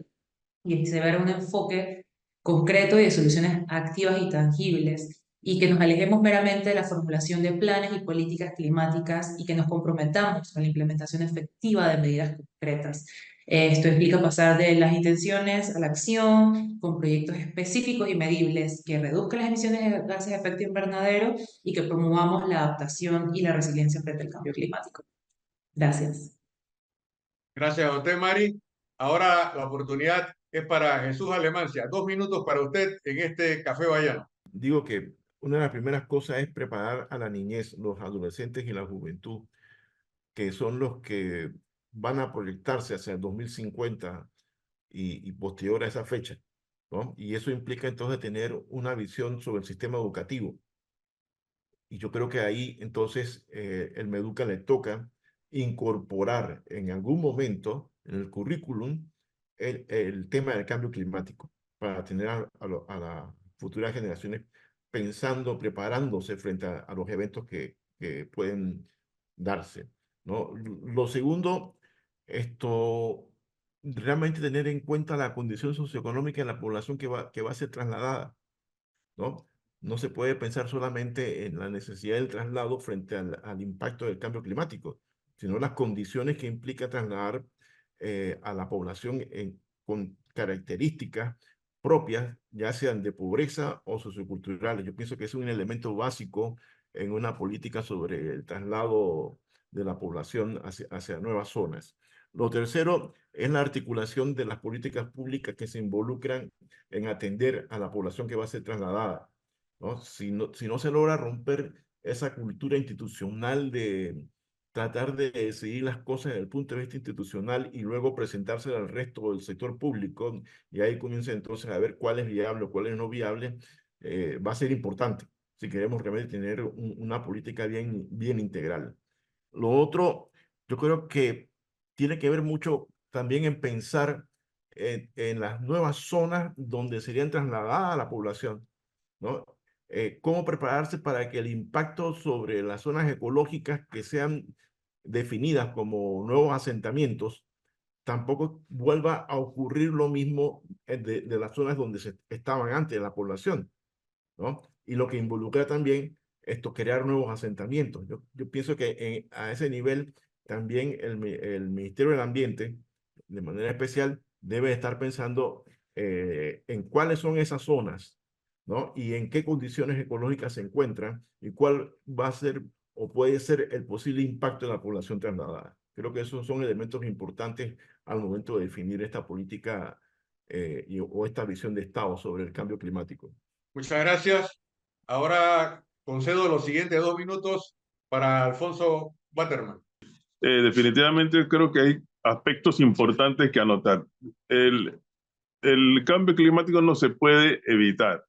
Y se ve un enfoque concreto y de soluciones activas y tangibles, y que nos alejemos meramente de la formulación de planes y políticas climáticas y que nos comprometamos con la implementación efectiva de medidas concretas. Esto implica pasar de las intenciones a la acción, con proyectos específicos y medibles que reduzcan las emisiones de gases de efecto invernadero y que promovamos la adaptación y la resiliencia frente al cambio climático. Gracias. Gracias a usted, Mari. Ahora la oportunidad es para Jesús Alemancia. 2 minutos para usted en este Café Bayano. Digo que una de las primeras cosas es preparar a la niñez, los adolescentes y la juventud, que son los que van a proyectarse hacia el 2050 y posterior a esa fecha, ¿no? Y eso implica entonces tener una visión sobre el sistema educativo. Y yo creo que ahí entonces el Meduca le toca incorporar en algún momento en el currículum el tema del cambio climático para tener a las futuras generaciones pensando, preparándose frente a los eventos que pueden darse, ¿no? Lo segundo, realmente tener en cuenta la condición socioeconómica de la población que va a ser trasladada, ¿no? No se puede pensar solamente en la necesidad del traslado frente al impacto del cambio climático, sino las condiciones que implica trasladar a la población con características propias, ya sean de pobreza o socioculturales. Yo pienso que es un elemento básico en una política sobre el traslado de la población hacia nuevas zonas. Lo tercero es la articulación de las políticas públicas que se involucran en atender a la población que va a ser trasladada, ¿no? Si no se logra romper esa cultura institucional de tratar de decidir las cosas desde el punto de vista institucional y luego presentarse al resto del sector público, y ahí comienza entonces a ver cuál es viable o cuál es no viable, va a ser importante si queremos realmente tener una política bien integral. Lo otro, yo creo que tiene que ver mucho también en pensar en las nuevas zonas donde serían trasladadas a la población, ¿no? Cómo prepararse para que el impacto sobre las zonas ecológicas que sean definidas como nuevos asentamientos, tampoco vuelva a ocurrir lo mismo de las zonas donde estaban antes la población, ¿no? Y lo que involucra también esto, crear nuevos asentamientos. Yo pienso que a ese nivel también el Ministerio del Ambiente, de manera especial, debe estar pensando en cuáles son esas zonas, ¿no? Y en qué condiciones ecológicas se encuentran y cuál va a ser o puede ser el posible impacto en la población trasladada. Creo que esos son elementos importantes al momento de definir esta política o esta visión de Estado sobre el cambio climático. Muchas gracias. Ahora concedo los siguientes 2 minutos para Alfonso Waterman. Definitivamente creo que hay aspectos importantes que anotar. El cambio climático no se puede evitar.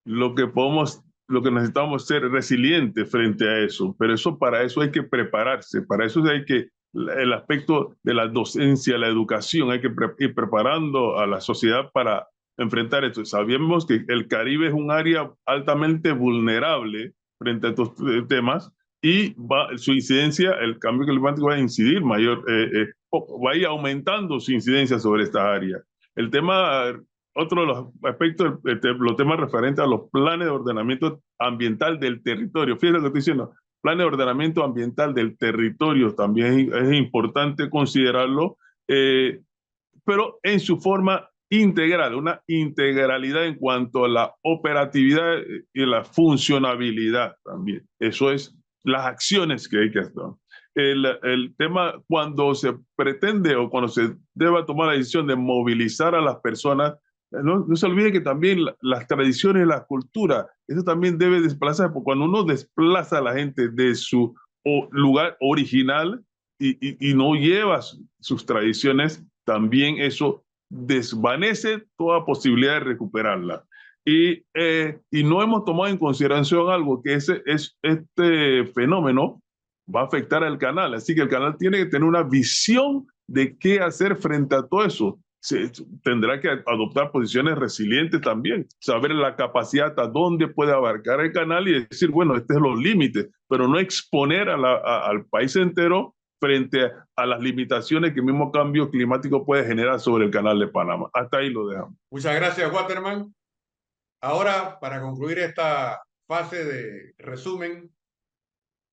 Lo que necesitamos ser resilientes frente a eso, pero para eso hay que prepararse, para eso hay que, el aspecto de la docencia, la educación, hay que ir preparando a la sociedad para enfrentar esto. Sabemos que el Caribe es un área altamente vulnerable frente a estos temas y su incidencia, el cambio climático va a incidir va a ir aumentando su incidencia sobre esta área. El tema, otro de los aspectos, los temas referentes a los planes de ordenamiento ambiental del territorio. Fíjense lo que estoy diciendo, planes de ordenamiento ambiental del territorio también es importante considerarlo, pero en su forma integral, una integralidad en cuanto a la operatividad y la funcionabilidad también. Eso es las acciones que hay que hacer. El tema cuando se pretende o cuando se deba tomar la decisión de movilizar a las personas, no se olvide que también las tradiciones, la cultura, eso también debe desplazarse, porque cuando uno desplaza a la gente de su lugar original y no lleva sus tradiciones, también eso desvanece toda posibilidad de recuperarla. Y no hemos tomado en consideración algo, que este fenómeno va a afectar al canal. Así que el canal tiene que tener una visión de qué hacer frente a todo eso. Tendrá que adoptar posiciones resilientes también, saber la capacidad hasta dónde puede abarcar el canal y decir, bueno, este es los límites, pero no exponer al país entero frente a las limitaciones que el mismo cambio climático puede generar sobre el canal de Panamá. Hasta ahí lo dejamos. Muchas gracias, Waterman. Ahora, para concluir esta fase de resumen,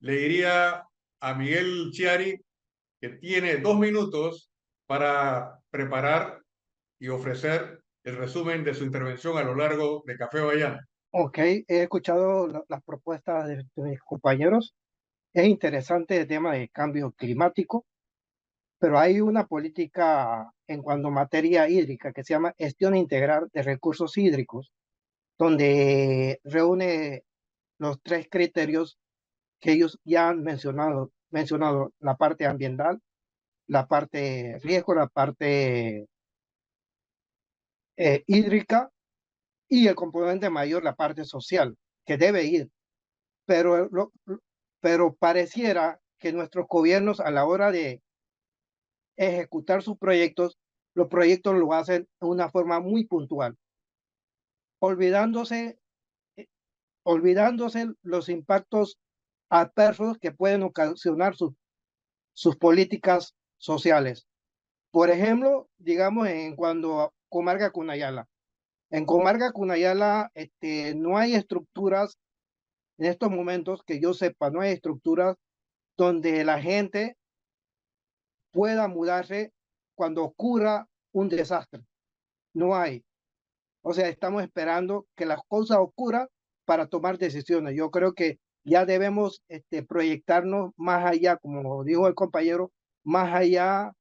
le diría a Miguel Chiari que tiene 2 minutos para preparar y ofrecer el resumen de su intervención a lo largo de Café Bayano. Ok, he escuchado las propuestas de mis compañeros. Es interesante el tema del cambio climático, pero hay una política en cuanto a materia hídrica que se llama gestión integral de recursos hídricos, donde reúne los 3 criterios que ellos ya han mencionado, la parte ambiental, la parte riesgo, la parte hídrica y el componente mayor, la parte social, que debe ir. Pero pareciera que nuestros gobiernos a la hora de ejecutar sus proyectos, los proyectos lo hacen de una forma muy puntual, olvidándose los impactos adversos que pueden ocasionar sus políticas sociales. Por ejemplo, digamos en cuanto a Comarca Cunayala. En Comarca Cunayala no hay estructuras, en estos momentos que yo sepa, no hay estructuras donde la gente pueda mudarse cuando ocurra un desastre. No hay. O sea, estamos esperando que las cosas ocurran para tomar decisiones. Yo creo que ya debemos proyectarnos más allá, como dijo el compañero, más allá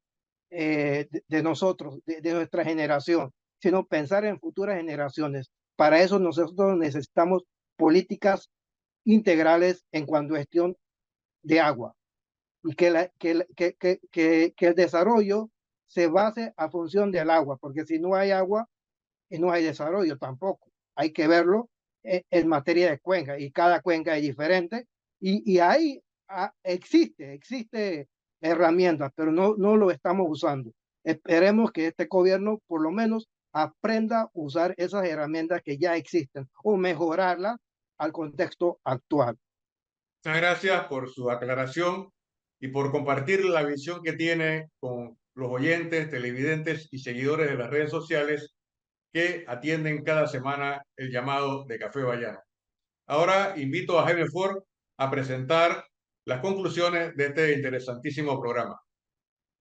de nosotros, de nuestra generación, sino pensar en futuras generaciones. Para eso nosotros necesitamos políticas integrales en cuanto a gestión de agua y que el desarrollo se base a función del agua, porque si no hay agua, no hay desarrollo tampoco. Hay que verlo en materia de cuenca y cada cuenca es diferente y ahí existe herramientas, pero no lo estamos usando. Esperemos que este gobierno por lo menos aprenda a usar esas herramientas que ya existen o mejorarlas al contexto actual. Muchas gracias por su aclaración. y por compartir la visión que tiene con los oyentes, televidentes y seguidores de las redes sociales que atienden cada semana el llamado de Café Bayano. Ahora invito a Jaime Ford a presentar las conclusiones de este interesantísimo programa.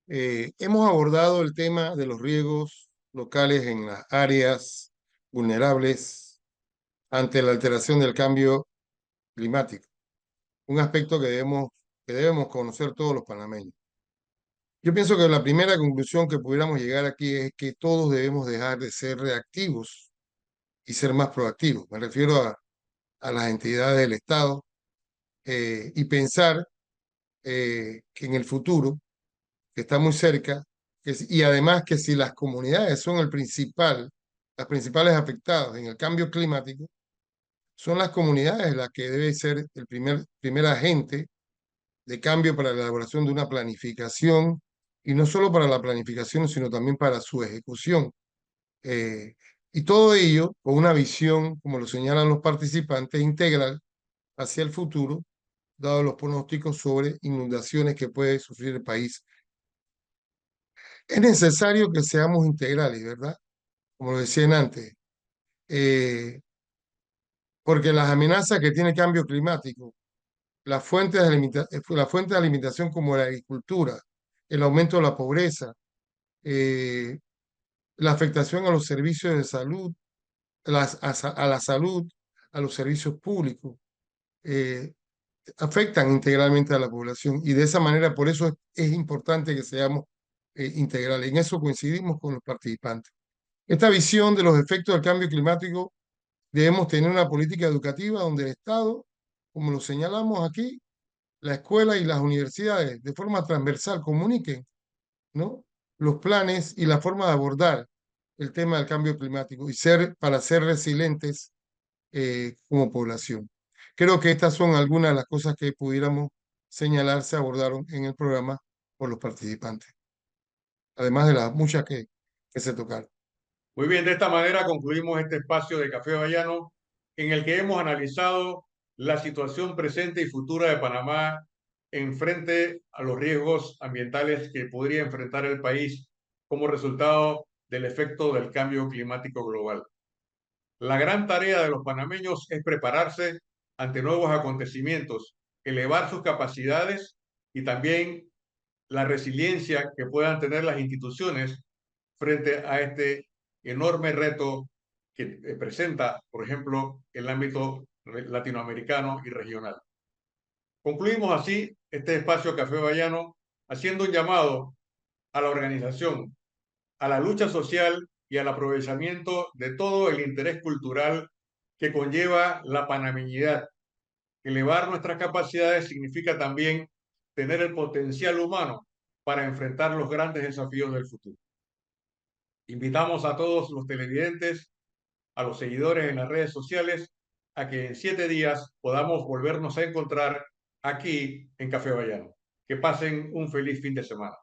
Hemos abordado el tema de los riesgos locales en las áreas vulnerables ante la alteración del cambio climático, un aspecto que debemos conocer todos los panameños. Yo pienso que la primera conclusión que pudiéramos llegar aquí es que todos debemos dejar de ser reactivos y ser más proactivos. Me refiero a las entidades del Estado y pensar que en el futuro, que está muy cerca, y además que si las comunidades son las principales afectadas en el cambio climático, son las comunidades las que deben ser el primer agente de cambio para la elaboración de una planificación, y no solo para la planificación, sino también para su ejecución. Y todo ello con una visión, como lo señalan los participantes, integral hacia el futuro, dado los pronósticos sobre inundaciones que puede sufrir el país. Es necesario que seamos integrales, ¿verdad? Como lo decían antes, porque las amenazas que tiene el cambio climático, las fuentes de alimentación como la agricultura, el aumento de la pobreza, la afectación a los servicios de salud, a la salud, a los servicios públicos, afectan integralmente a la población y de esa manera, por eso es importante que seamos integrales. En eso coincidimos con los participantes. Esta visión de los efectos del cambio climático, debemos tener una política educativa donde el Estado, como lo señalamos aquí, la escuela y las universidades de forma transversal comuniquen, ¿no?, los planes y la forma de abordar el tema del cambio climático y para ser resilientes como población. Creo que estas son algunas de las cosas que pudiéramos señalar se abordaron en el programa por los participantes, además de las muchas que se tocaron. Muy bien, de esta manera concluimos este espacio de Café Bayano en el que hemos analizado la situación presente y futura de Panamá en frente a los riesgos ambientales que podría enfrentar el país como resultado del efecto del cambio climático global. La gran tarea de los panameños es prepararse ante nuevos acontecimientos, elevar sus capacidades y también la resiliencia que puedan tener las instituciones frente a este enorme reto que presenta, por ejemplo, el ámbito latinoamericano y regional. Concluimos así este espacio Café Bayano haciendo un llamado a la organización, a la lucha social y al aprovechamiento de todo el interés cultural que conlleva la panameñidad. Elevar nuestras capacidades significa también tener el potencial humano para enfrentar los grandes desafíos del futuro. Invitamos a todos los televidentes, a los seguidores en las redes sociales, a que en 7 días podamos volvernos a encontrar aquí en Café Bayano. Que pasen un feliz fin de semana.